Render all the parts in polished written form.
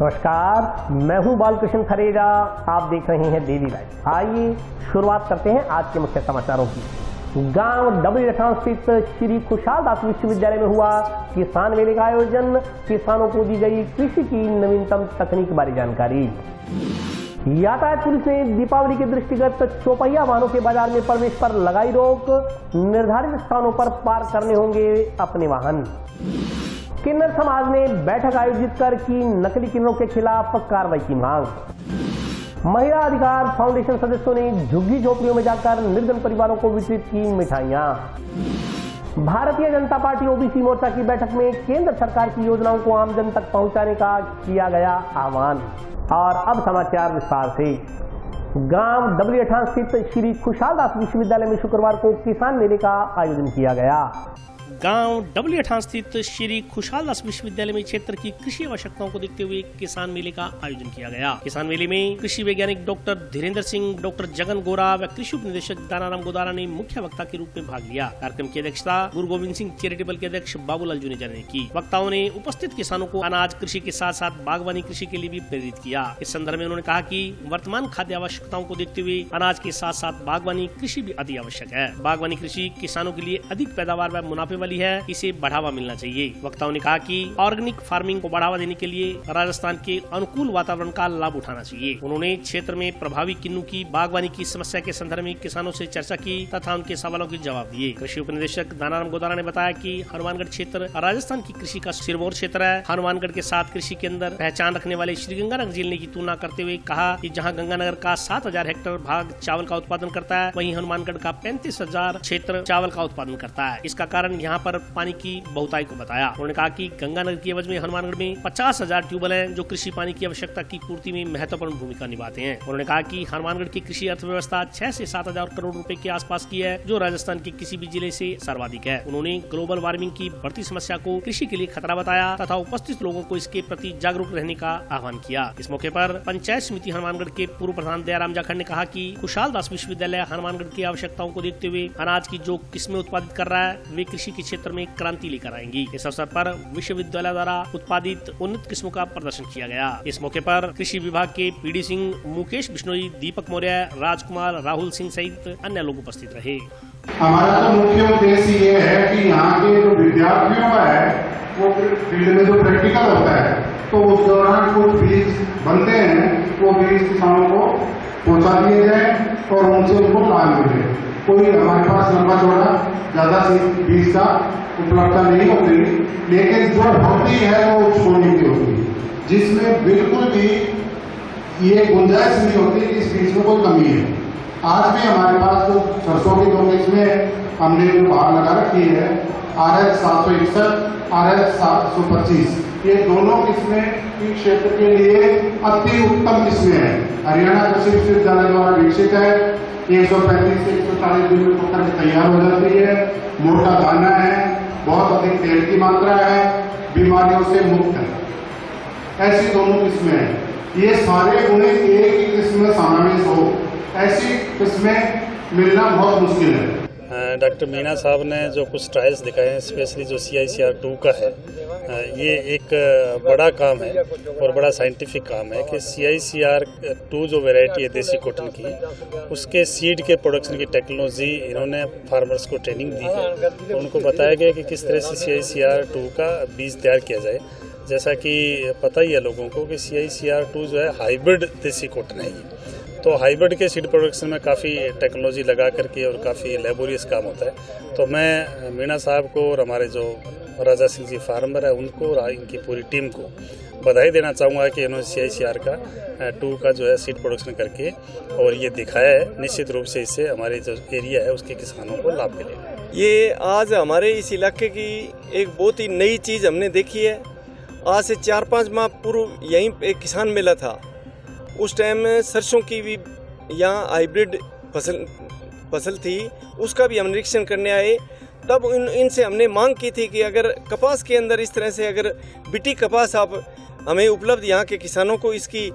नमस्कार, मैं हूं बालकृष्ण खरेजा। आप देख रहे हैं डेली लाइव। आइए शुरुआत करते हैं आज के मुख्य समाचारों की। गांव डबरी रठान स्थित श्री खुशहाल दास विश्वविद्यालय में हुआ किसान मेले का आयोजन। किसानों को दी गई कृषि की नवीनतम तकनीक बारे जानकारी। यातायात पुलिस ने दीपावली के दृष्टिगत चौपहिया वाहनों के बाजार में प्रवेश पर लगाई रोक। निर्धारित स्थानों पर पार्क करने होंगे अपने वाहन। किन्नर समाज ने बैठक आयोजित कर की नकली किन्नरों के खिलाफ कार्रवाई की मांग। महिला अधिकार फाउंडेशन सदस्यों ने झुग्गी झोपड़ियों में जाकर निर्धन परिवारों को वितरित की मिठाइयां। भारतीय जनता पार्टी ओबीसी मोर्चा की बैठक में केंद्र सरकार की योजनाओं को आम जन तक पहुंचाने का किया गया आह्वान। और अब समाचार विस्तार से। गांव डबरी रठान स्थित श्री खुशहाल दास विश्वविद्यालय में शुक्रवार को किसान मेले का आयोजन किया गया। गांव डबली रठान स्थित श्री खुशहाल दास विश्वविद्यालय में क्षेत्र की कृषि आवश्यकताओं को देखते हुए किसान मेले का आयोजन किया गया। किसान मेले में कृषि वैज्ञानिक डॉक्टर धीरेन्द्र सिंह, डॉक्टर जगन गोरा व कृषि उप निदेशक दानाराम गोदारा ने मुख्य वक्ता के रूप में भाग लिया। कार्यक्रम की अध्यक्षता गुरु गोविंद सिंह चैरिटेबल के अध्यक्ष बाबूलाल जुनेजा ने की। वक्ताओं ने उपस्थित किसानों को अनाज कृषि के साथ साथ बागवानी कृषि के लिए भी प्रेरित किया। इस संदर्भ में उन्होंने कहा कि वर्तमान खाद्य आवश्यकताओं को देखते हुए अनाज के साथ साथ बागवानी कृषि भी अति आवश्यक है। बागवानी कृषि किसानों के लिए अधिक पैदावार व मुनाफे वाली है, इसे बढ़ावा मिलना चाहिए। वक्ताओं ने कहा कि ऑर्गेनिक फार्मिंग को बढ़ावा देने के लिए राजस्थान के अनुकूल वातावरण का लाभ उठाना चाहिए। उन्होंने क्षेत्र में प्रभावी किन्नू की बागवानी की समस्या के संदर्भ में किसानों से चर्चा की तथा उनके सवालों के जवाब दिए। कृषि उप निदेशक दानाराम गोदारा ने बताया कि हनुमानगढ़ क्षेत्र राजस्थान की कृषि का सिरमौर क्षेत्र है। हनुमानगढ़ के साथ कृषि के अंदर पहचान रखने वाले श्रीगंगानगर जिले की तुलना करते हुए कहा कि जहाँ गंगानगर का 7,000 हेक्टेयर भाग चावल का उत्पादन करता है, वहीं हनुमानगढ़ का 35,000 क्षेत्र चावल का उत्पादन करता है। इसका कारण यहाँ पर पानी की बहुतायत को बताया। उन्होंने कहा कि गंगानगर की एवज में हनुमानगढ़ में 50,000 ट्यूबवेल हैं जो कृषि पानी की आवश्यकता की पूर्ति में महत्वपूर्ण भूमिका निभाते हैं। उन्होंने कहा कि हनुमानगढ़ की कृषि अर्थव्यवस्था 6 से 7,000 करोड़ रुपए के आसपास की है, जो राजस्थान के किसी भी जिले से सर्वाधिक है। उन्होंने ग्लोबल वार्मिंग की बढ़ती समस्या को कृषि के लिए खतरा बताया तथा उपस्थित लोगों को इसके प्रति जागरूक रहने का आह्वान किया। इस मौके पर पंचायत समिति हनुमानगढ़ के पूर्व प्रधान दयाराम जाखड़ ने कहा कि खुशहाल दास विश्वविद्यालय हनुमानगढ़ की आवश्यकताओं को देखते हुए अनाज की जो किस्में उत्पादित कर रहा है, वे कृषि के क्षेत्र में क्रांति लेकर आएंगी। इस अवसर पर विश्वविद्यालय द्वारा उत्पादित उन्नत किस्मों का प्रदर्शन किया गया। इस मौके पर कृषि विभाग के पीडी सिंह, मुकेश बिश्नोई, दीपक मौर्य, राजकुमार, राहुल सिंह सहित अन्य लोग उपस्थित रहे। हमारा तो मुख्य उद्देश्य ये है कि यहाँ के जो विद्यार्थियों का है वो फील्ड में जो प्रैक्टिकल होता है तो उस दौरान कुछ बीज बनते हैं, वो बीज किसानों को पहुँचा दिए जाए और उनसे उनको लाभ मिले। कोई हमारे पास लंबा चौड़ा ज्यादा से बीज का उपलब्धता नहीं होती, लेकिन जो होती है वो छोड़ने की होती, जिसमें बिल्कुल भी ये गुंजाइश नहीं होती कि इस बीज में कोई कमी है। आज भी हमारे पास जो सरसों की 2 किस्में हमने जो बाहर लगा रखी है, RH 761, RH 725, ये दोनों किस्में इस क्षेत्र के लिए अति उत्तम किस्में हैं। हरियाणा कृषि विश्वविद्यालय द्वारा विकसित है। 135 से 140 दिन में पकड़ के तैयार हो जाती है। मोटा दाना है, बहुत अधिक तेल की मात्रा है, बीमारियों से मुक्त है। ऐसी दोनों किस्में हैं। ये सारे गुण एक ही किस्म में समावेश हो, ऐसी किस्में मिलना बहुत मुश्किल है। डॉक्टर मीना साहब ने जो कुछ ट्रायल्स दिखाए हैं, स्पेशली जो CICR 2 का है, ये एक बड़ा काम है और बड़ा साइंटिफिक काम है कि CICR 2 जो वैरायटी है देसी कॉटन की, उसके सीड के प्रोडक्शन की टेक्नोलॉजी इन्होंने फार्मर्स को ट्रेनिंग दी है। तो उनको बताया गया कि किस तरह से CICR 2 का बीज तैयार किया जाए। जैसा कि पता ही है लोगों को कि CICR 2 जो है हाइब्रिड देसी कॉटन है ये, तो हाइब्रिड के सीड प्रोडक्शन में काफ़ी टेक्नोलॉजी लगा करके और काफ़ी लेबोरियस काम होता है। तो मैं मीणा साहब को और हमारे जो राजा सिंह जी फार्मर है उनको और इनकी पूरी टीम को बधाई देना चाहूँगा कि इन्होंने CICR का 2 का जो है सीड प्रोडक्शन करके और ये दिखाया है। निश्चित रूप से इससे हमारे जो एरिया है उसके किसानों को लाभ मिलेगा। ये आज हमारे इस इलाके की एक बहुत ही नई चीज़ हमने देखी है। आज से 4-5 माह पूर्व यहीं एक किसान मेला था। उस टाइम सरसों की भी यहाँ हाइब्रिड फसल थी, उसका भी हम निरीक्षण करने आए। तब इनसे हमने मांग की थी कि अगर कपास के अंदर इस तरह से अगर बीटी कपास आप हमें उपलब्ध यहाँ के किसानों को इसकी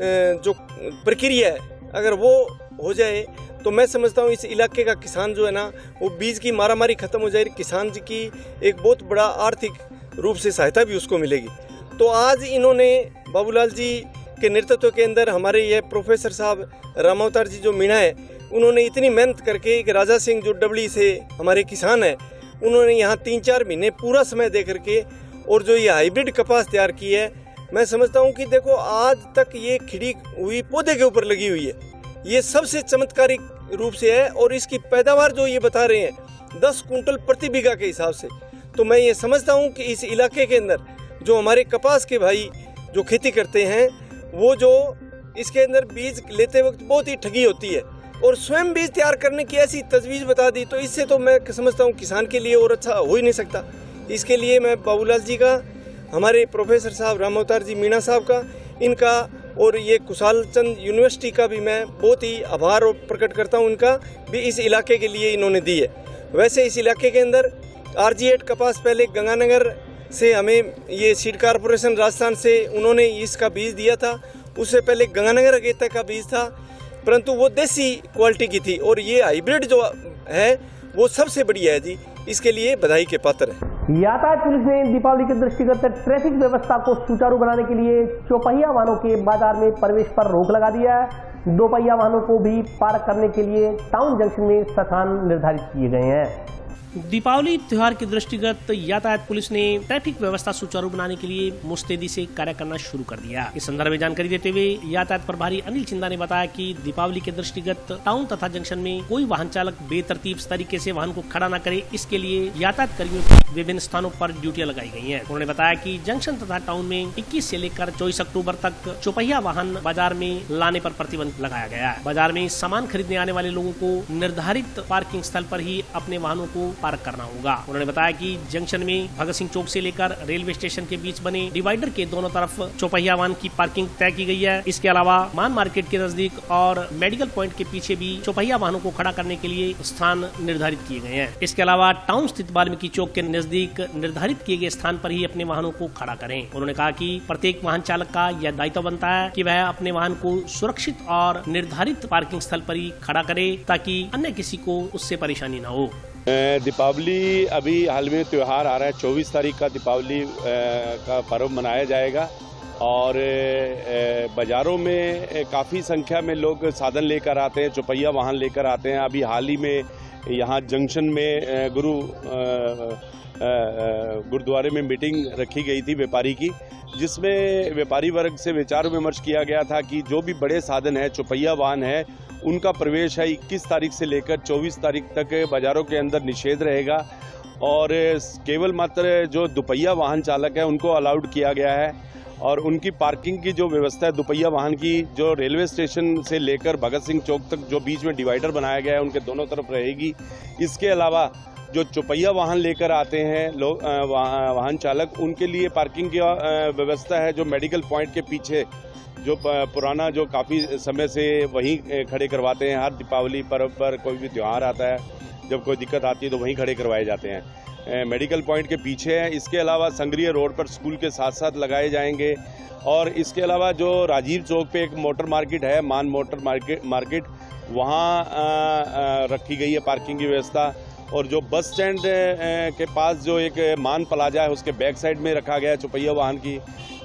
जो प्रक्रिया है अगर वो हो जाए तो मैं समझता हूँ इस इलाके का किसान जो है ना वो बीज की मारामारी खत्म हो जाएगी, किसान जी की एक बहुत बड़ा आर्थिक रूप से सहायता भी उसको मिलेगी। तो आज इन्होंने बाबूलाल जी के नेतृत्व के अंदर हमारे ये प्रोफेसर साहब रामावतार जी जो मीणा है, उन्होंने इतनी मेहनत करके एक राजा सिंह जो डबली से हमारे किसान हैं, उन्होंने यहाँ 3-4 महीने पूरा समय दे करके और जो ये हाइब्रिड कपास तैयार की है, मैं समझता हूँ कि देखो आज तक ये खिड़ी हुई पौधे के ऊपर लगी हुई है, ये सबसे चमत्कारिक रूप से है। और इसकी पैदावार जो ये बता रहे हैं 10 कुंटल प्रति बीघा के हिसाब से, तो मैं ये समझता हूँ कि इस इलाके के अंदर जो हमारे कपास के भाई जो खेती करते हैं, वो जो इसके अंदर बीज लेते वक्त बहुत ही ठगी होती है और स्वयं बीज तैयार करने की ऐसी तजवीज़ बता दी, तो इससे तो मैं समझता हूँ किसान के लिए और अच्छा हो ही नहीं सकता। इसके लिए मैं बाबूलाल जी का, हमारे प्रोफेसर साहब रामावतार जी मीणा साहब का, इनका और ये कुशाल चंद यूनिवर्सिटी का भी मैं बहुत ही आभार और प्रकट करता हूँ, इनका भी इस इलाके के लिए इन्होंने दी है। वैसे इस इलाके के अंदर RG8 कपास पहले गंगानगर से हमें ये सीड कॉरपोरेशन राजस्थान से उन्होंने इसका बीज दिया था, उससे पहले गंगानगर अगेता का बीज था, परंतु वो देसी क्वालिटी की थी, और ये हाइब्रिड जो है वो सबसे बढ़िया है जी, इसके लिए बधाई के पात्र है। यातायात पुलिस ने दीपावली के दृष्टिगत ट्रैफिक व्यवस्था को सुचारू बनाने के लिए चौपहिया वाहनों के बाजार में प्रवेश पर रोक लगा दिया है। दोपहिया वाहनों को भी पार्क करने के लिए टाउन जंक्शन में स्थान निर्धारित किए गए हैं। दीपावली त्योहार के दृष्टिगत यातायात पुलिस ने ट्रैफिक व्यवस्था सुचारू बनाने के लिए मुस्तैदी से कार्य करना शुरू कर दिया। इस संदर्भ में जानकारी देते हुए यातायात प्रभारी अनिल चिंदा ने बताया कि दीपावली के दृष्टिगत टाउन तथा जंक्शन में कोई वाहन चालक बेतरतीब तरीके से वाहन को खड़ा न करे, इसके लिए यातायात कर्मियों की विभिन्न स्थानों पर ड्यूटियां लगाई गई हैं। उन्होंने बताया कि जंक्शन तथा टाउन में 21 से लेकर 24 अक्टूबर तक चौपहिया वाहन बाजार में लाने पर प्रतिबंध लगाया गया है। बाजार में सामान खरीदने आने वाले लोगों को निर्धारित पार्किंग स्थल पर ही अपने वाहनों को पार्क करना होगा। उन्होंने बताया कि जंक्शन में भगत सिंह चौक से लेकर रेलवे स्टेशन के बीच बने डिवाइडर के दोनों तरफ चौपहिया वाहन की पार्किंग तय की गई है। इसके अलावा मान मार्केट के नजदीक और मेडिकल पॉइंट के पीछे भी चौपहिया वाहनों को खड़ा करने के लिए स्थान निर्धारित किए गए हैं। इसके अलावा टाउन स्थित वाल्मीकि चौक के नजदीक निर्धारित किए गए स्थान पर ही अपने वाहनों को खड़ा करें। उन्होंने कहा कि प्रत्येक वाहन चालक का यह दायित्व बनता है कि वह अपने वाहन को सुरक्षित और निर्धारित पार्किंग स्थल पर ही खड़ा करे, ताकि अन्य किसी को उससे परेशानी न हो। दीपावली अभी हाल में त्यौहार आ रहा है, 24 तारीख का दीपावली का पर्व मनाया जाएगा और बाज़ारों में काफ़ी संख्या में लोग साधन लेकर आते हैं, चौपहिया वाहन लेकर आते हैं। अभी हाल ही में यहाँ जंक्शन में गुरुद्वारे में मीटिंग रखी गई थी व्यापारी की, जिसमें व्यापारी वर्ग से विचार विमर्श किया गया था कि जो भी बड़े साधन है, चौपहिया वाहन है, उनका प्रवेश है 21 तारीख से लेकर 24 तारीख तक बाज़ारों के अंदर निषेध रहेगा और केवल मात्र जो दुपहिया वाहन चालक है उनको अलाउड किया गया है। और उनकी पार्किंग की जो व्यवस्था है दुपहिया वाहन की, जो रेलवे स्टेशन से लेकर भगत सिंह चौक तक जो बीच में डिवाइडर बनाया गया है उनके दोनों तरफ रहेगी। इसके अलावा जो चौपहिया वाहन लेकर आते हैं लोग वाहन चालक, उनके लिए पार्किंग की व्यवस्था है जो मेडिकल पॉइंट के पीछे जो पुराना जो काफ़ी समय से वहीं खड़े करवाते हैं। हर दीपावली पर्व पर कोई भी त्यौहार आता है, जब कोई दिक्कत आती है तो वहीं खड़े करवाए जाते हैं, मेडिकल पॉइंट के पीछे है। इसके अलावा संगरिया रोड पर स्कूल के साथ साथ लगाए जाएंगे। और इसके अलावा जो राजीव चौक पे एक मोटर मार्केट है, मान मोटर मार्केट, वहाँ रखी गई है पार्किंग की व्यवस्था। और जो बस स्टैंड के पास जो एक मान प्लाजा है उसके बैक साइड में रखा गया है चौपहिया वाहन की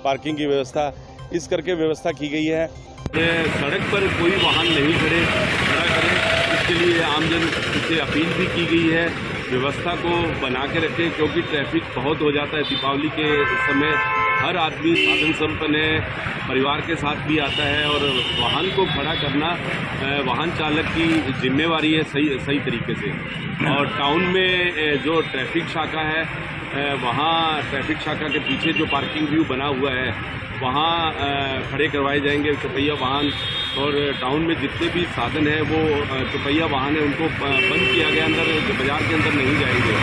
पार्किंग की व्यवस्था, इस करके व्यवस्था की गई है। सड़क पर कोई वाहन नहीं खड़ा करें, इसके लिए आमजन से अपील भी की गई है। व्यवस्था को बना के रखें क्योंकि ट्रैफिक बहुत हो जाता है दीपावली के समय। हर आदमी साधन संपन्न है, परिवार के साथ भी आता है और वाहन को खड़ा करना वाहन चालक की जिम्मेवारी है सही तरीके से। और टाउन में जो ट्रैफिक शाखा है, वहाँ ट्रैफिक शाखा के पीछे जो पार्किंग व्यू बना हुआ है वहाँ खड़े करवाए जाएंगे चौपहिया वाहन। और टाउन में जितने भी साधन है वो चौपहिया वाहन है उनको बंद किया गया, अंदर बाजार के अंदर नहीं जाएंगे।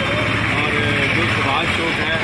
और जो सुभाष चौक है,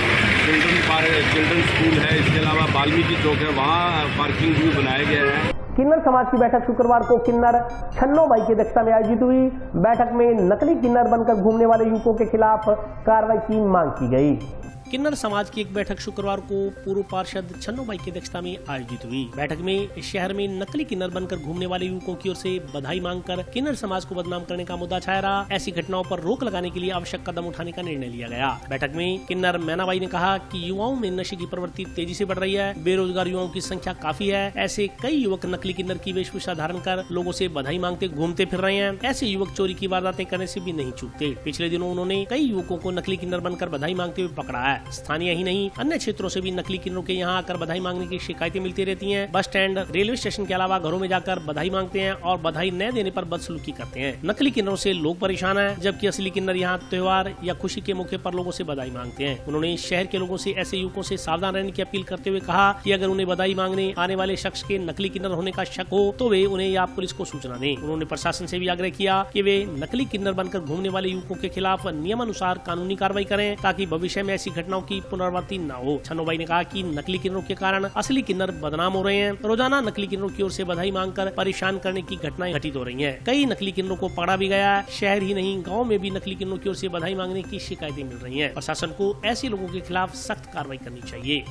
चिल्ड्रन स्कूल है, इसके अलावा वाल्मीकि चौक है, वहाँ पार्किंग व्यू बनाया गया है। किन्नर समाज की बैठक शुक्रवार को किन्नर छन्नोबाई की अध्यक्षता में आयोजित हुई। बैठक में नकली किन्नर बनकर घूमने वाले युवकों के खिलाफ कार्रवाई की मांग की गई। किन्नर समाज की एक बैठक शुक्रवार को पूर्व पार्षद छन्नूबाई की अध्यक्षता में आयोजित हुई। बैठक में शहर में नकली किन्नर बनकर घूमने वाले युवकों की ओर से बधाई मांगकर किन्नर समाज को बदनाम करने का मुद्दा छाया रहा। ऐसी घटनाओं पर रोक लगाने के लिए आवश्यक कदम उठाने का निर्णय लिया गया। बैठक में किन्नर मैनाबाई ने कहा कि युवाओं में नशे की प्रवृत्ति तेजी से बढ़ रही है, बेरोजगार युवाओं की संख्या काफी है। ऐसे कई युवक नकली किन्नर की वेशभूषा धारण कर लोगों से बधाई मांगते घूमते फिर रहे हैं। ऐसे युवक चोरी की वारदातें करने से भी नहीं चूकते। पिछले दिनों उन्होंने कई युवकों को नकली किन्नर बनकर बधाई मांगते हुए पकड़ा है। स्थानीय ही नहीं अन्य क्षेत्रों से भी नकली किन्नरों के यहाँ आकर बधाई मांगने की शिकायतें मिलती रहती हैं। बस स्टैंड, रेलवे स्टेशन के अलावा घरों में जाकर बधाई मांगते हैं और बधाई न देने पर बदसलूकी करते हैं। नकली किन्नरों से लोग परेशान हैं, जबकि असली किन्नर यहाँ त्योहार या खुशी के मौके पर लोगों से बधाई मांगते हैं। उन्होंने शहर के लोगों से ऐसे युवकों से सावधान रहने की अपील करते हुए कहा कि अगर उन्हें बधाई मांगने आने वाले शख्स के नकली किन्नर होने का शक हो तो वे उन्हें या पुलिस को सूचना दें। उन्होंने प्रशासन से भी आग्रह किया कि वे नकली किन्नर बनकर घूमने वाले युवकों के खिलाफ नियमानुसार कानूनी कार्रवाई करें ताकि भविष्य में ऐसी घटनाओं की पुनरावृत्ति न हो। छन्नूबाई ने कहा कि नकली किन्नरों के कारण असली किन्नर बदनाम हो रहे हैं। रोजाना नकली किन्नरों की ओर से बधाई मांगकर परेशान करने की घटनाएं घटित हो रही हैं। कई नकली किन्नरों को पकड़ा भी गया है। शहर ही नहीं गाँव में भी नकली किन्नरों की ओर से बधाई मांगने की शिकायतें मिल रही है। प्रशासन को ऐसे लोगों के खिलाफ सख्त कार्रवाई करनी चाहिए।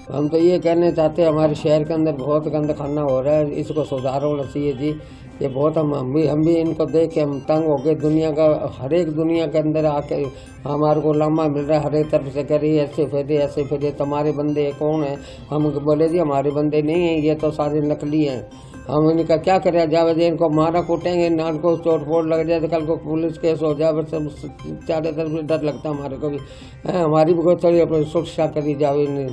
हम तो ये कहना चाहते हैं हमारे शहर के अंदर बहुत गंदा खाना हो रहा है, इसको सुधार होना चाहिए जी। ये बहुत हम भी इनको देख के हम तंग हो गए। दुनिया का हर एक दुनिया के अंदर आके हमारे को लामा मिल रहा है हर एक तरफ से, कह रही है ऐसे फिरे तुम्हारे बंदे कौन है। हम बोले जी हमारे बंदे नहीं हैं, ये तो सारे नकली हैं। हम इनका क्या करें, जावे इनको मारा कूटेंगे ना, को चोट फोट लग जाए तो कल को पुलिस केस हो जाए। चारों तरफ डर लगता है हमारे को भी। हमारी भी कोई थोड़ी अपनी सुरक्षा करी जावे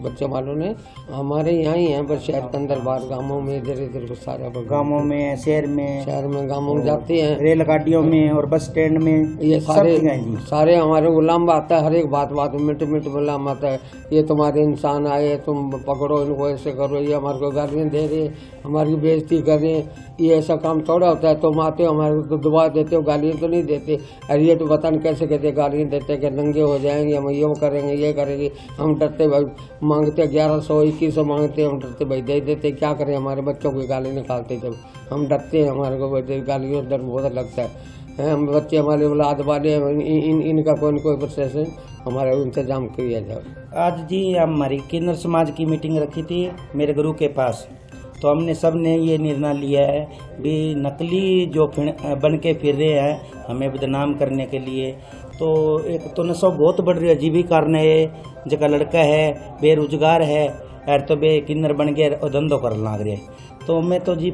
बच्चे वालों ने। हमारे यहाँ ही हैं, बस शहर के अंदर बाहर गाँवों में इधर इधर सारे गाँवों में शहर में गाँवों में जाते हैं, रेलगाड़ियों में और बस स्टैंड में। ये सारे हमारे गुलाम आता है, हर एक बात मिनट गुलाम आता है। ये तुम्हारे इंसान आए, तुम पकड़ो इनको, ऐसे करो। ये हमारे को गालियाँ दे रहे, हमारी बेइज्जती कर रहे हैं। ये ऐसा काम थोड़ा होता है। तुम आते हो हमारे को दुआ देते हो, गालियाँ तो नहीं देते। अरे ये तो बतान कैसे कहते गालियाँ देते कि नंगे हो जाएंगे, हम ये करेंगे ये करेंगे। हम डरते भाई मांगते 1100 2100 मांगते, हम डरते भाई दे देते। क्या करें, हमारे बच्चों की गाली निकालते जब हम डरते हैं। हमारे को गालियों डर बहुत लगता है। हम बच्चे हमारे औलाद वाले इनका कोई न कोई प्रोसेसन हमारा इंतजाम किया जाए। आज जी हमारी किन्नर समाज की मीटिंग रखी थी मेरे गुरु के पास, तो हमने सब ने ये निर्णय लिया है भी नकली जो बन के फिर रहे हैं हमें बदनाम करने के लिए। तो एक तो नशा बहुत बढ़ रही है, जीविका ने जगह लड़का है बेरोजगार है यार, तो बे किन्नर बन के धंधो कर लाग रहे। तो मैं तो जी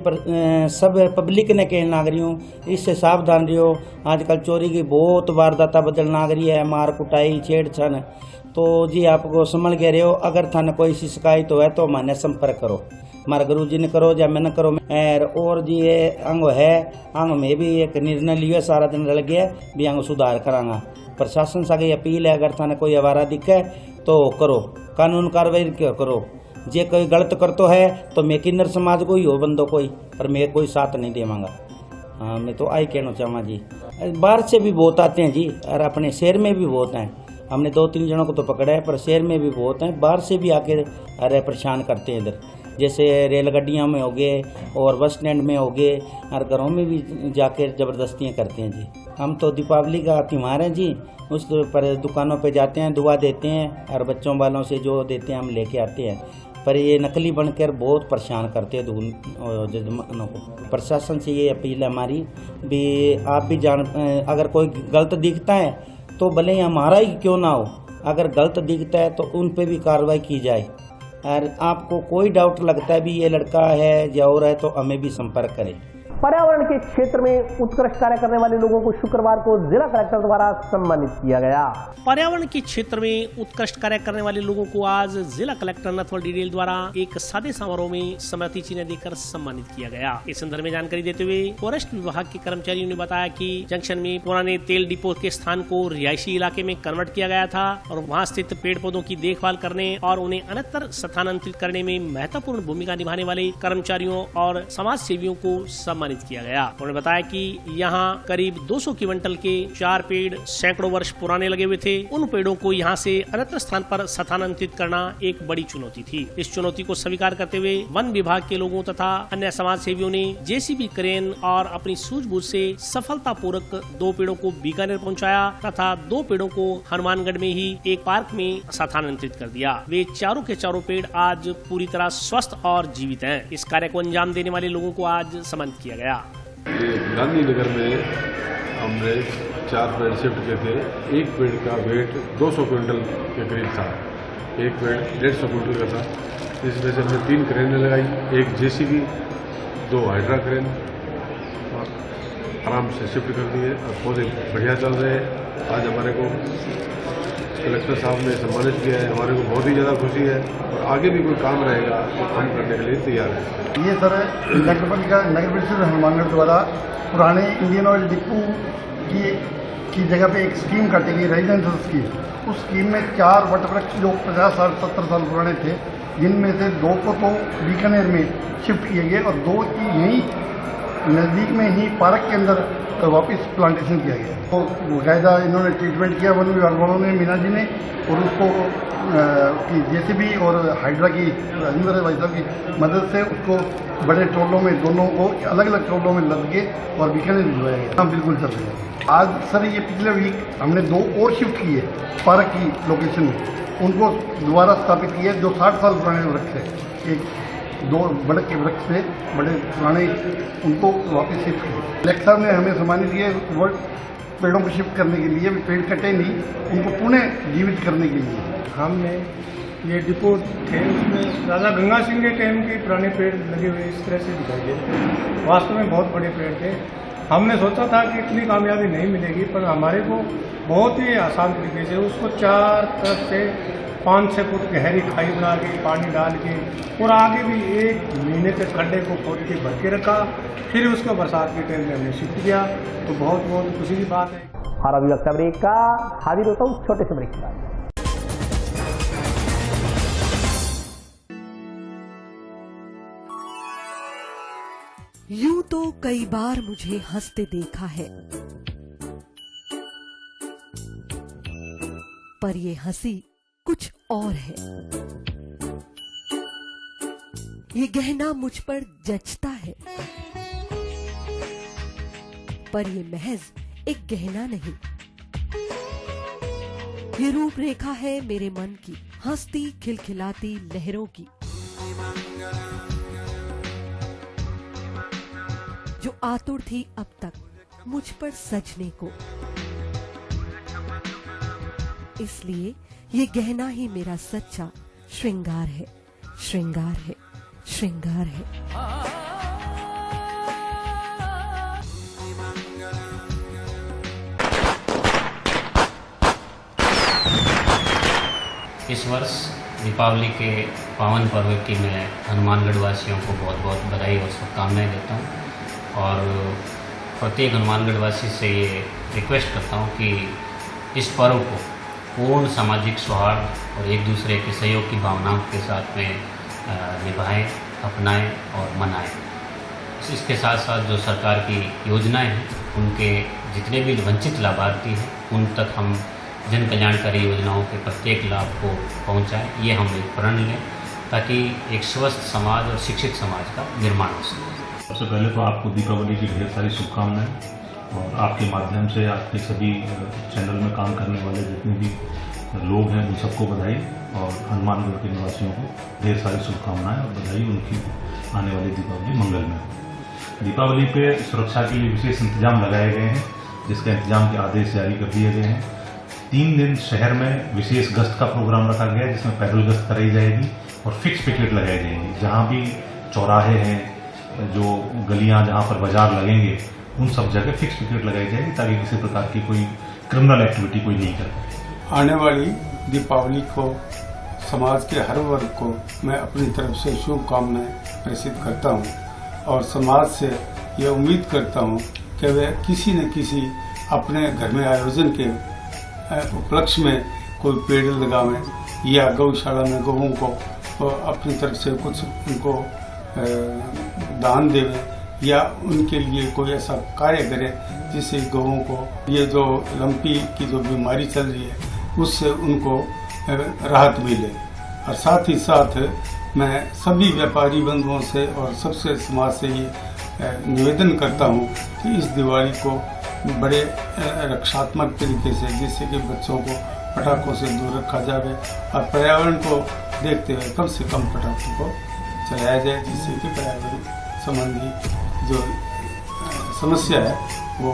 सब पब्लिक ने कहने लाग रही हूँ इससे सावधान रहो। आजकल चोरी की बहुत वारदात बदल लाग रही है, मार कुटाई छेड़छाड़। तो जी आपको संभल के रहो। अगर थाने कोई सी शिकायत हो है तो मैंने संपर्क करो, हमारे गुरु जी ने करो या मैं न करो। और जी ये अंग है, अंग में भी एक निर्णय लिया सारा दिन लग गया भी अंग सुधार करांगा। प्रशासन से ये अपील है, अगर थाने कोई आवारा दिखे तो करो, कानून कार्रवाई करो। जे कोई गलत करतो है तो मैं किन्नर समाज को ही हो बंदो कोई, पर मैं कोई साथ नहीं देवांगा। हाँ मैं तो आई कहना चाहूँगा जी। बाहर से भी बहुत आते हैं जी, और अपने शहर में भी बहुत हैं। हमने 2-3 जनों को तो पकड़ा है, पर शहर में भी बहुत हैं। बाहर से भी आके अरे परेशान करते हैं इधर, जैसे रेलगाड़ियों में हो गए और बस स्टैंड में हो गए, और घरों में भी जाके ज़बरदस्तियाँ करते हैं जी। हम तो दीपावली का त्यौहार है जी, उस पर दुकानों पे जाते हैं, दुआ देते हैं और बच्चों वालों से जो देते हैं हम लेके आते हैं। पर ये नकली बनकर बहुत परेशान करते हैं जजमानों को। प्रशासन से ये अपील है हमारी भी, आप भी जान अगर कोई गलत दिखता है तो भले ही हमारा ही क्यों ना हो, अगर गलत दिखता है तो उन पे भी कार्रवाई की जाए। और आपको कोई डाउट लगता है भी ये लड़का है या और है तो हमें भी संपर्क करें। पर्यावरण के क्षेत्र में उत्कृष्ट कार्य करने वाले लोगों को शुक्रवार को जिला कलेक्टर द्वारा सम्मानित किया गया। पर्यावरण के क्षेत्र में उत्कृष्ट कार्य करने वाले लोगों को आज जिला कलेक्टर नथवल डीडेल द्वारा एक सादे समारोह में स्मृति चिन्ह देकर सम्मानित किया गया। इस संदर्भ में जानकारी देते हुए फॉरेस्ट विभाग के कर्मचारियों ने बताया कि जंक्शन में पुराने तेल डिपो के स्थान को रिहायशी इलाके में कन्वर्ट किया गया था और वहाँ स्थित पेड़ पौधों की देखभाल करने और उन्हें अन्यत्र स्थानांतरित करने में महत्वपूर्ण भूमिका निभाने वाले कर्मचारियों और समाज सेवियों को सम्मानित सम्मानित किया गया। उन्होंने बताया कि यहाँ करीब 200 क्विंटल के 4 पेड़ सैकड़ों वर्ष पुराने लगे हुए थे। उन पेड़ों को यहाँ से अन्यत्र स्थान पर स्थानांतरित करना एक बड़ी चुनौती थी। इस चुनौती को स्वीकार करते हुए वन विभाग के लोगों तथा अन्य समाज सेवियों ने जेसीबी क्रेन और अपनी सूझबूझ से सफलतापूर्वक 2 पेड़ों को बीकानेर पहुँचाया तथा 2 पेड़ों को हनुमानगढ़ में ही एक पार्क में स्थानांतरित कर दिया। वे चारों के चारों पेड़ आज पूरी तरह स्वस्थ और जीवित हैं। इस कार्य को अंजाम देने वाले लोगों को आज सम्मानित किया गया। गांधीनगर में हमने 4 पेड़ शिफ्ट किए थे। एक पेड़ का वेट 200 क्विंटल के करीब था, एक पेड़ 150 क्विंटल का था। इसमें से हमने 3 क्रेनें लगाई, एक जेसीबी, 2 हाइड्रा क्रेन, और आराम से शिफ्ट कर दिए और पौधे बढ़िया चल रहे हैं। आज हमारे को कलेक्टर साहब ने सम्मानित किया है, हमारे को बहुत ही ज़्यादा खुशी है और आगे भी कोई काम रहेगा तो काम करने के लिए तैयार है। ये सर नगर परिषद हनुमानगढ़ द्वारा पुराने इंडियन ऑयल डिपो की जगह पे एक स्कीम काटी गई, रेजिडेंशियल स्कीम। उस स्कीम में 4 वटवृक्ष जो 50 साल 70 साल पुराने थे, जिनमें से 2 को तो बीकानेर में शिफ्ट किए गए और 2 की यहीं नज़दीक में ही पार्क के अंदर वापस प्लांटेशन किया गया। तो बाकायदा इन्होंने ट्रीटमेंट किया वन विभाग वालों ने, मीना जी ने, और उसको की जेसीबी और हाइड्रा की राजेंद्र भाई साहब की मदद से उसको बड़े ट्रोलों में, दोनों को अलग अलग ट्रोलों में लद के और बीकानेर भिजवाया गया। हाँ, बिल्कुल चल रहा है। आज सर ये पिछले वीक हमने 2 और शिफ्ट किए पार्क की लोकेशन में, उनको दोबारा स्थापित किया जो 60 साल पुराने वृक्ष है। एक 2 बड़े के वृक्ष थे, बड़े पुराने, उनको वापस शिफ्ट किया। कलेक्टर साहब ने हमें सम्मानित किया पेड़ों को शिफ्ट करने के लिए। पेड़ कटे नहीं, उनको पुनः जीवित करने के लिए। हमने ये डिपो थे, उसमें राजा गंगा सिंह के टाइम के पुराने पेड़ लगे हुए इस तरह से दिखाई दे। वास्तव में बहुत बड़े पेड़ थे। हमने सोचा था कि इतनी कामयाबी नहीं मिलेगी, पर हमारे को बहुत ही आसान तरीके से उसको 4 तरफ से 5-6 फुट गहरी खाई बना के पानी डाल के और आगे भी 1 महीने तक खड्डे को खोद के भर के रखा। फिर उसको बरसात के टाइम में हमने शिफ्ट किया, तो बहुत खुशी की बात है। और अभी वक्त ब्रेक का, हाजिर होता हूँ छोटे से ब्रेक के बाद। यूं तो कई बार मुझे हंसते देखा है, पर ये हंसी कुछ और है। ये गहना मुझ पर जचता है, पर ये महज एक गहना नहीं। ये रूपरेखा है मेरे मन की, हंसती खिलखिलाती लहरों की, जो आतुर थी अब तक मुझ पर सजने को। इसलिए ये गहना ही मेरा सच्चा श्रृंगार है, श्रृंगार है, श्रृंगार है। इस वर्ष दीपावली के पावन पर्व की मैं हनुमानगढ़ वासियों को बहुत बहुत बधाई और शुभकामनाएं देता हूं और प्रत्येक हनुमानगढ़ वासी से ये रिक्वेस्ट करता हूं कि इस पर्व को पूर्ण सामाजिक सौहार्द और एक दूसरे के सहयोग की भावनाओं के साथ में निभाएं, अपनाएं और मनाएं। इसके साथ साथ जो सरकार की योजनाएं हैं, उनके जितने भी वंचित लाभार्थी हैं, उन तक हम जन कल्याणकारी योजनाओं के प्रत्येक लाभ को पहुंचाएं। ये हम एक प्रण लें ताकि एक स्वस्थ समाज और शिक्षित समाज का निर्माण हो सके। सबसे पहले तो आपको दीपावली की ढेर सारी शुभकामनाएं और आपके माध्यम से आपके सभी चैनल में काम करने वाले जितने भी लोग हैं उन सबको बधाई और हनुमानगढ़ के निवासियों को ढेर सारी शुभकामनाएं और बधाई उनकी आने वाली दीपावली मंगलमय हो। दीपावली पे सुरक्षा के लिए विशेष इंतजाम लगाए गए हैं, जिसका इंतजाम के आदेश जारी कर दिए गए हैं। 3 दिन शहर में विशेष गश्त का प्रोग्राम रखा गया है, जिसमें पैदल गश्त कराई जाएगी और फिक्स पिकेट लगाई जाएंगी। जहाँ भी चौराहे हैं, जो गलियाँ जहाँ पर बाजार लगेंगे, उन सब जगह फिक्स पिकेट लगाई जाएगी ताकि किसी प्रकार की कोई क्रिमिनल एक्टिविटी कोई नहीं करे। आने वाली दीपावली को समाज के हर वर्ग को मैं अपनी तरफ से शुभकामनाएं प्रेषित करता हूं और समाज से यह उम्मीद करता हूं कि वे किसी न किसी अपने घर में आयोजन के उपलक्ष्य में कोई पेड़ लगावें या गौशाला में गौओं को अपनी तरफ से कुछ उनको दान देवें, या उनके लिए कोई ऐसा कार्य करे जिससे गौओं को ये जो लंपी की जो बीमारी चल रही है उससे उनको राहत मिले। और साथ ही साथ मैं सभी व्यापारी बंधुओं से और सबसे समाज से ये निवेदन करता हूँ कि इस दिवाली को बड़े रक्षात्मक तरीके से, जिससे कि बच्चों को पटाखों से दूर रखा जाए और पर्यावरण को देखते हुए कम से कम पटाखों को चलाया जाए, जिससे कि पर्यावरण संबंधी जो समस्या है वो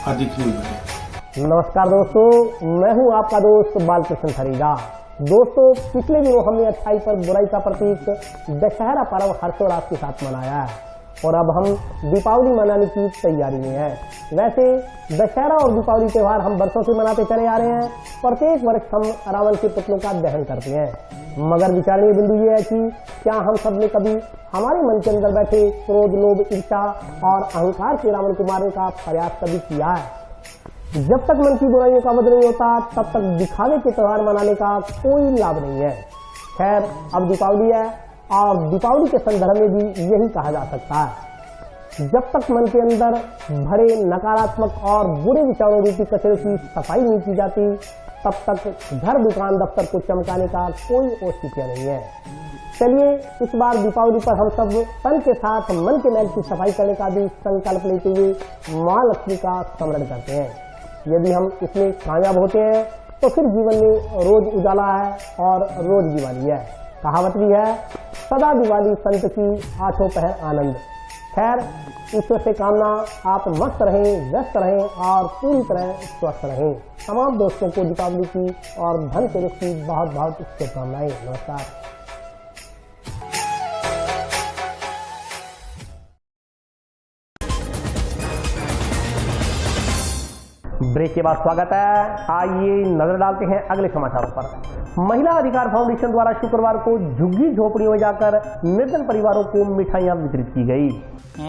अधिक नहीं बढ़े। नमस्कार दोस्तों, मैं हूं आपका दोस्त बालकृष्ण खरीदा। दोस्तों, पिछले दिनों हमने अच्छाई पर बुराई का प्रतीक दशहरा पर्व हर्षोल्लास के साथ मनाया है और अब हम दीपावली मनाने की तैयारी में हैं। वैसे दशहरा और दीपावली त्यौहार हम वर्षों से मनाते चले आ रहे हैं। प्रत्येक वर्ष हम रावण के पुतलों का दहन करते हैं, मगर विचारणीय बिंदु ये है कि क्या हम सब ने कभी हमारे मन के अंदर बैठे क्रोध, लोभ, ईर्ष्या और अहंकार के रावण को मारने का प्रयास कभी किया है? जब तक मन की बुराइयों का वध नहीं होता तब तक दिखावे के त्यौहार मनाने का कोई लाभ नहीं है। खैर, अब दीपावली है और दीपावली के संदर्भ में भी यही कहा जा सकता है। जब तक मन के अंदर भरे नकारात्मक और बुरे विचारों रूपी कचरे की सफाई नहीं की जाती तब तक घर, दुकान, दफ्तर को चमकाने का कोई औचित्य नहीं है। चलिए इस बार दीपावली पर हम सब तन के साथ मन के मैल की सफाई करने का भी संकल्प लेते हुए मां लक्ष्मी का स्मरण करते हैं। यदि हम इसमें कामयाब होते हैं तो फिर जीवन में रोज उजाला है और रोज दिवाली है। कहावत भी है, सदा दिवाली संत की, आठों पहर आनंद। खैर, ईश्वर से कामना आप मस्त रहें, व्यस्त रहें और पूरी तरह स्वस्थ रहें। तमाम दोस्तों को दीपावली की और धनतेरस की बहुत बहुत शुभकामनाएं। नमस्कार। ब्रेक के बाद स्वागत है। आइए नजर डालते हैं अगले समाचारों पर। महिला अधिकार फाउंडेशन द्वारा शुक्रवार को झुग्गी झोपड़ियों में जाकर निर्धन परिवारों को मिठाइयां वितरित की गई।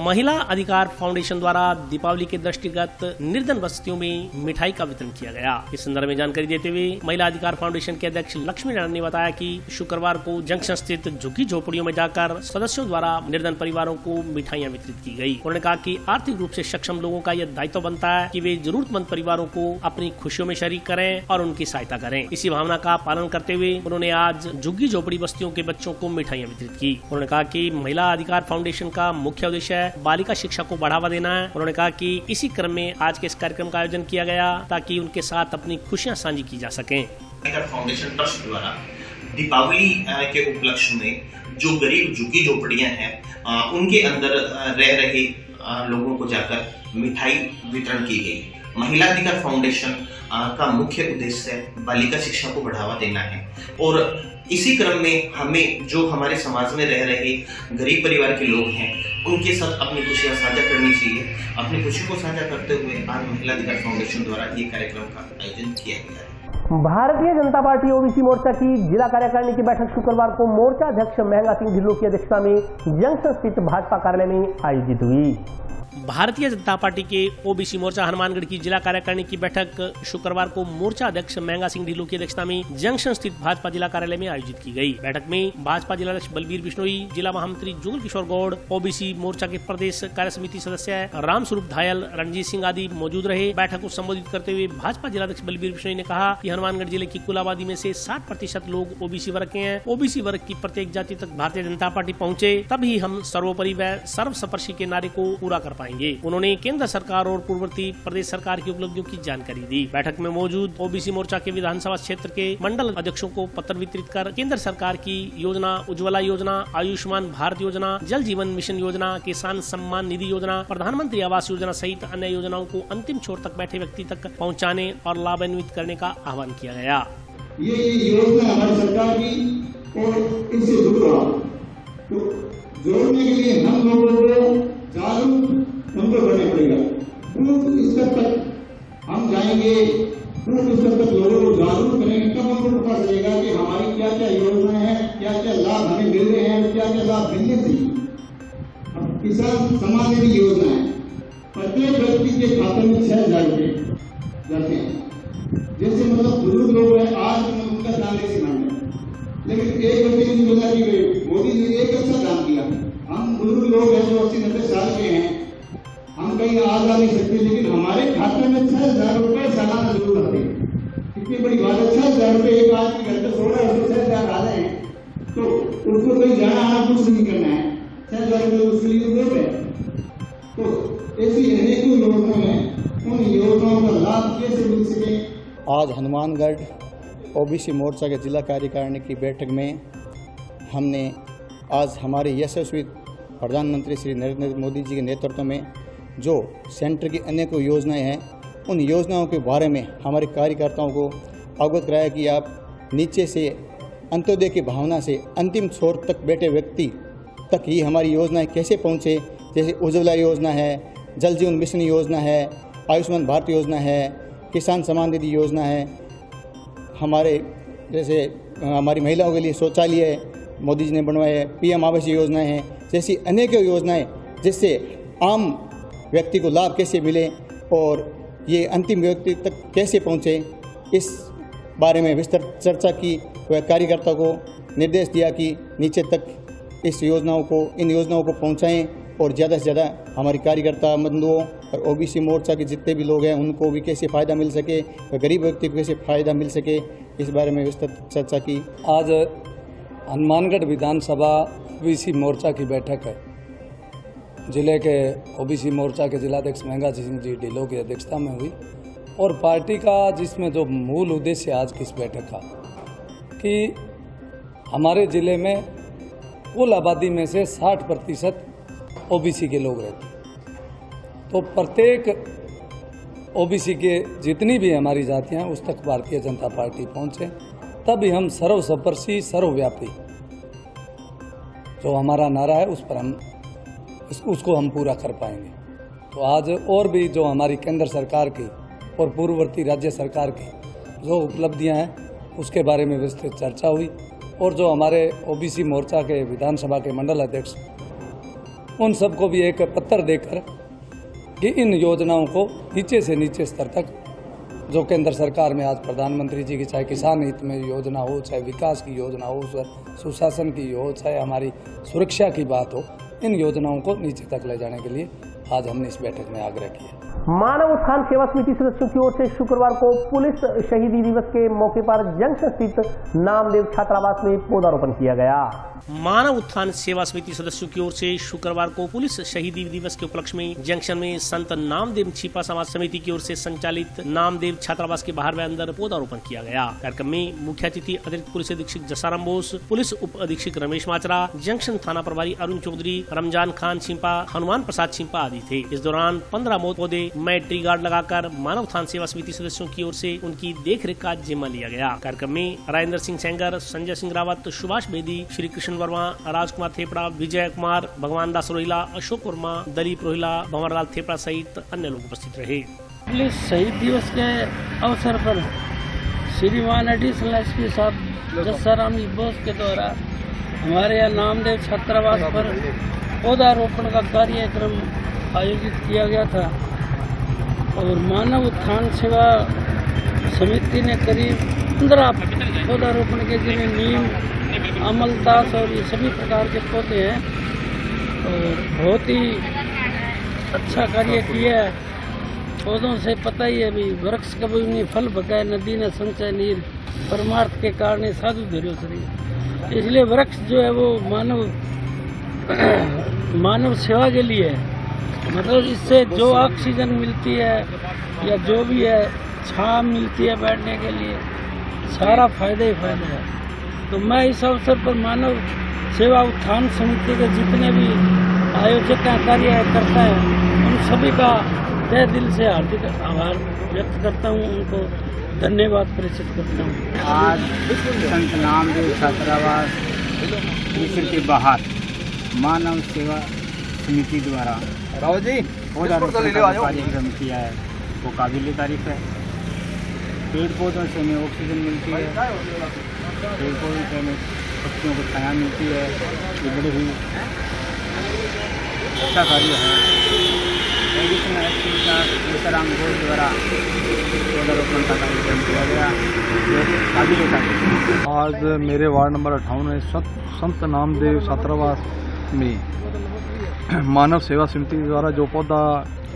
महिला अधिकार फाउंडेशन द्वारा दीपावली के दृष्टिगत निर्धन बस्तियों में मिठाई का वितरण किया गया। इस संदर्भ में जानकारी देते हुए महिला अधिकार फाउंडेशन के अध्यक्ष लक्ष्मी नारायण ने बताया कि शुक्रवार को जंक्शन स्थित झुग्गी झोपड़ियों में जाकर सदस्यों द्वारा निर्धन परिवारों को मिठाइयां वितरित की गई। उन्होंने कहा कि आर्थिक रूप से सक्षम लोगों का यह दायित्व बनता है कि वे जरूरतमंद परिवारों को अपनी खुशियों में शरीक करें और उनकी सहायता करें। इसी भावना का पालन करते हुए उन्होंने आज झुग्गी झोपड़ी बस्तियों के बच्चों को मिठाइयां वितरित की। उन्होंने कहा कि महिला अधिकार फाउंडेशन का मुख्य उद्देश्य बालिका शिक्षा को बढ़ावा देना है। उन्होंने कहा कि इसी क्रम में आज के इस कार्यक्रम का आयोजन किया गया ताकि उनके साथ अपनी खुशियां साझी की जा सकें। फाउंडेशन ट्रस्ट द्वारा दीपावली के उपलक्ष्य में जो गरीब झुग्गी झोपड़ियां हैं उनके अंदर रह रहे लोगों को जाकर मिठाई वितरण की गई। महिला अधिकार फाउंडेशन का मुख्य उद्देश्य बालिका शिक्षा को बढ़ावा देना है और इसी क्रम में हमें जो हमारे समाज में रह रहे गरीब परिवार के लोग हैं उनके साथ अपनी खुशियां साझा करनी चाहिए। अपनी खुशी को साझा करते हुए आज महिला अधिकार फाउंडेशन द्वारा ये कार्यक्रम का आयोजन किया गया है। भारतीय जनता पार्टी ओबीसी मोर्चा की जिला कार्यकारिणी की बैठक शुक्रवार को मोर्चा अध्यक्ष महंगा सिंह ढिल्लों की अध्यक्षता में जंक्शन स्थित भाजपा कार्यालय में आयोजित हुई। भारतीय जनता पार्टी के ओबीसी मोर्चा हनुमानगढ़ की जिला कार्यकारिणी की बैठक शुक्रवार को मोर्चा अध्यक्ष महंगा सिंह ढिल्लों की अध्यक्षता में जंक्शन स्थित भाजपा जिला कार्यालय में आयोजित की गई। बैठक में भाजपा जिला अध्यक्ष बलबीर बिश्नोई, जिला महामंत्री जुगल किशोर गौड़, ओबीसी मोर्चा के प्रदेश कार्य समिति सदस्य राम स्वरूप धायल, रणजीत सिंह आदि मौजूद रहे। बैठक को संबोधित करते हुए भाजपा जिला अध्यक्ष बलबीर बिश्नोई ने कहा कि हनुमानगढ़ जिले की कुल आबादी में से 60% लोग ओबीसी वर्ग के हैं। ओबीसी वर्ग की प्रत्येक जाति तक भारतीय जनता पार्टी पहुँचे तभी हम सर्वोपरि व सर्वस्पर्शी के नारे को पूरा कर पाएंगे। उन्होंने केंद्र सरकार और पूर्ववर्ती प्रदेश सरकार की उपलब्धियों की जानकारी दी। बैठक में मौजूद ओबीसी मोर्चा के विधानसभा क्षेत्र के मंडल अध्यक्षों को पत्र वितरित कर केंद्र सरकार की योजना, उज्ज्वला योजना, आयुष्मान भारत योजना, जल जीवन मिशन योजना, किसान सम्मान निधि योजना, प्रधानमंत्री आवास योजना सहित अन्य योजनाओं को अंतिम छोर तक बैठे व्यक्ति तक पहुँचाने और लाभान्वित करने का आह्वान किया गया। ये योजना हमारी सरकार की और इनसे जोड़ने के लिए हम लोगों को जागरूक हमको बनना पड़ेगा। बूथ स्तर तक हम जाएंगे, बूथ स्तर तक लोगों को जागरूक करेंगे, तब हमको पता चलेगा कि हमारी क्या क्या योजनाएं हैं, क्या क्या लाभ हमें मिल रहे हैं, क्या क्या लाभ मिलने चाहिए। अब किसान सम्मान निधि योजना है, प्रत्येक व्यक्ति के खाते में 6,000 रुपए जाते हैं। जैसे मतलब बुजुर्ग लोग हैं, आज उनका दान नहीं मांगे, लेकिन एक व्यक्ति ने बोला कि मोदी जी ने एक अच्छा काम किया, हम बुजुर्ग लोग हैं जो 80-90 साल के हैं, हम कहीं आ जा नहीं सकते, लेकिन हमारे खाते में 6,000 रुपये सालाना जरूर आते हैं। कितनी बड़ी बात है, 6,000 रुपये एक आदमी घर पे 16,000 आ रहे हैं, तो उसको कहीं जाना आना कुछ नहीं करना है, 6,000 रुपये उसके लिए जरूरत है। तो ऐसी अनेकों योजनाएं हैं, उन योजनाओं का लाभ कैसे मिल सके। आज हनुमानगढ़ ओबीसी मोर्चा के जिला कार्यकारिणी की बैठक में हमने आज हमारे यशस्वी प्रधानमंत्री श्री नरेंद्र मोदी जी के नेतृत्व में जो सेंटर की अनेकों योजनाएं हैं, उन योजनाओं के बारे में हमारे कार्यकर्ताओं को अवगत कराया कि आप नीचे से अंत्योदय की भावना से अंतिम छोर तक बैठे व्यक्ति तक ही हमारी योजनाएं कैसे पहुंचे। जैसे उज्ज्वला योजना है, जल जीवन मिशन योजना है, आयुष्मान भारत योजना है, किसान सम्मान निधि योजना है, हमारे जैसे हमारी महिलाओं के लिए शौचालय मोदी जी ने बनवाए, PM आवास योजनाएं हैं, जैसी अनेकों योजनाएं जिससे आम व्यक्ति को लाभ कैसे मिले और ये अंतिम व्यक्ति तक कैसे पहुंचे, इस बारे में विस्तृत चर्चा की व कार्यकर्ता को निर्देश दिया कि नीचे तक इन योजनाओं को पहुंचाएं और ज़्यादा से ज़्यादा हमारे कार्यकर्ता बंधुओं और ओबीसी मोर्चा के जितने भी लोग हैं उनको भी कैसे फ़ायदा मिल सके व गरीब व्यक्ति को कैसे फ़ायदा मिल सके, इस बारे में विस्तृत चर्चा की। आज हनुमानगढ़ विधानसभा ओबीसी मोर्चा की बैठक है। जिले के ओबीसी मोर्चा के जिलाध्यक्ष महंगा सिंह जी ढिल्लों की अध्यक्षता में हुई और पार्टी का जिसमें जो मूल उद्देश्य आज की इस बैठक का कि हमारे ज़िले में कुल आबादी में से 60% ओबीसी के लोग रहते हैं, तो प्रत्येक ओबीसी के जितनी भी हमारी जातियां उस तक भारतीय जनता पार्टी पहुंचे, तभी हम सर्वस्पर्शी सर्वव्यापी जो हमारा नारा है उस पर उसको हम पूरा कर पाएंगे। तो आज और भी जो हमारी केंद्र सरकार की और पूर्ववर्ती राज्य सरकार की जो उपलब्धियां हैं उसके बारे में विस्तृत चर्चा हुई और जो हमारे ओबीसी मोर्चा के विधानसभा के मंडल अध्यक्ष उन सबको भी एक पत्र देकर कि इन योजनाओं को नीचे से नीचे स्तर तक जो केंद्र सरकार में आज प्रधानमंत्री जी की चाहे किसान हित में योजना हो, चाहे विकास की योजना हो, सुशासन की हो, चाहे हमारी सुरक्षा की बात हो, इन योजनाओं को नीचे तक ले जाने के लिए आज हमने इस बैठक में आग्रह किया। मानव उत्थान सेवा समिति सदस्यों की ओर से शुक्रवार को पुलिस शहीदी दिवस के मौके पर जंक्शन स्थित नामदेव छात्रावास में पौधारोपण किया गया। मानव उत्थान सेवा समिति सदस्यों की ओर से शुक्रवार को पुलिस शहीदी दिवस के उपलक्ष्य में जंक्शन में संत नामदेव छिपा समाज समिति की ओर से संचालित नामदेव छात्रावास के बाहर व अंदर पौधारोपण किया गया। कार्यक्रम में मुख्य अतिथि अतिरिक्त पुलिस अधीक्षक जसाराम बोस, पुलिस उप अधीक्षक रमेश माचरा, जंक्शन थाना प्रभारी अरुण चौधरी, रमजान खान छिपा, हनुमान प्रसाद छिपा आदि थे। इस दौरान 15 पौधे में ट्री गार्ड लगाकर मानव उत्थान सेवा समिति सदस्यों की ओर से उनकी देखरेख का जिम्मा लिया गया। कार्यक्रम में राजेंद्र सिंह सेंगर, संजय सिंह रावत, सुभाष बेदी, श्री कृष्ण वर्मा, राजकुमार थेपड़ा, विजय कुमार, भगवान दास रोहिला, अशोक वर्मा, दलीप रोहिला, भंवरलाल थेपड़ा सहित अन्य लोग उपस्थित रहे। पुलिस शहीद दिवस के अवसर पर श्रीमान एडिशनल एसपी साहब जसाराम बोस के द्वारा हमारे यहाँ नामदेव छात्रावास पर पौधारोपण का कार्यक्रम आयोजित किया गया था और मानव उत्थान सेवा समिति ने करीब 15 पौधारोपण के जिन्हें नीम, अमलतास और ये सभी प्रकार के पौधे हैं और बहुत ही अच्छा कार्य किया है। पौधों से पता ही है भी वृक्ष कभी नहीं फल भगाए, नदी न संचय नीर, परमार्थ के कारण साधु धैर्य शरीर। इसलिए वृक्ष जो है वो मानव सेवा के लिए है। मतलब इससे जो ऑक्सीजन मिलती है या जो भी है छांव मिलती है बैठने के लिए, सारा फायदा ही फायदा है। तो मैं इस अवसर पर मानव सेवा उत्थान समिति के जितने भी आयोजक कार्य करता है उन सभी का तहे दिल से हार्दिक आभार व्यक्त करता हूँ, उनको धन्यवाद प्रेषित करता हूँ। आज संत नामदेव छात्रावास परिसर के बाहर मानव सेवा समिति द्वारा कार्यक्रम किया है वो काबिल तारीफ है। पेड़ पौधों से हमें ऑक्सीजन मिलती है, पेड़ पौधों से हमें पक्षियों को छाया मिलती है। ये बड़े ही अच्छा कार्य है। एडिशनल एसपी का जसाराम बोस द्वारा पौधारोपण का कार्यक्रम किया गया जो काबिल तारीफ है। आज मेरे वार्ड नंबर 58 में संत नामदेव छात्रावास में मानव सेवा समिति द्वारा जो पौधा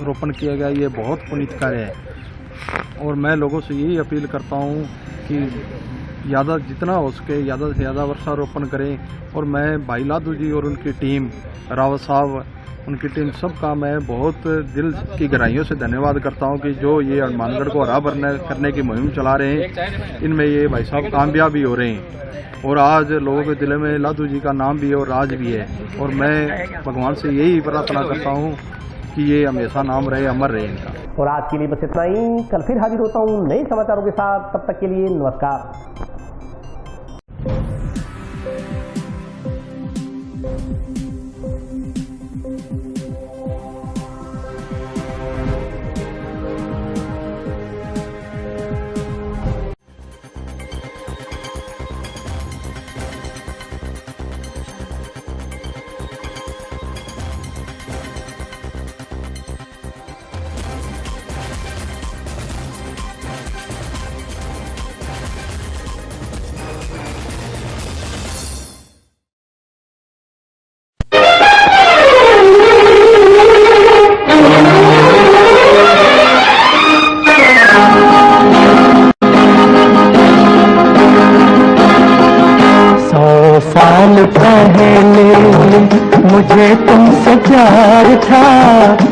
रोपण किया गया ये बहुत पुनीत कार्य है और मैं लोगों से यही अपील करता हूँ कि जितना हो सके ज़्यादा से ज़्यादा वृक्षारोपण करें। और मैं भाई लादू जी और उनकी टीम, रावत साहब, उनकी टीम सबका मैं बहुत दिल की गहराइयों से धन्यवाद करता हूं कि जो ये हनुमानगढ़ को हरा भरना करने की मुहिम चला रहे हैं, इनमें ये भाई साहब कामयाब भी हो रहे हैं और आज लोगों के दिल में लादू जी का नाम भी है और राज भी है। और मैं भगवान से यही प्रार्थना करता हूं कि ये हमेशा नाम रहे, अमर रहे इनका। और आज के लिए बस इतना ही। कल फिर हाजिर होता हूँ नए समाचारों के साथ, तब तक के लिए नमस्कार। साल पहले मुझे तुमसे प्यार था।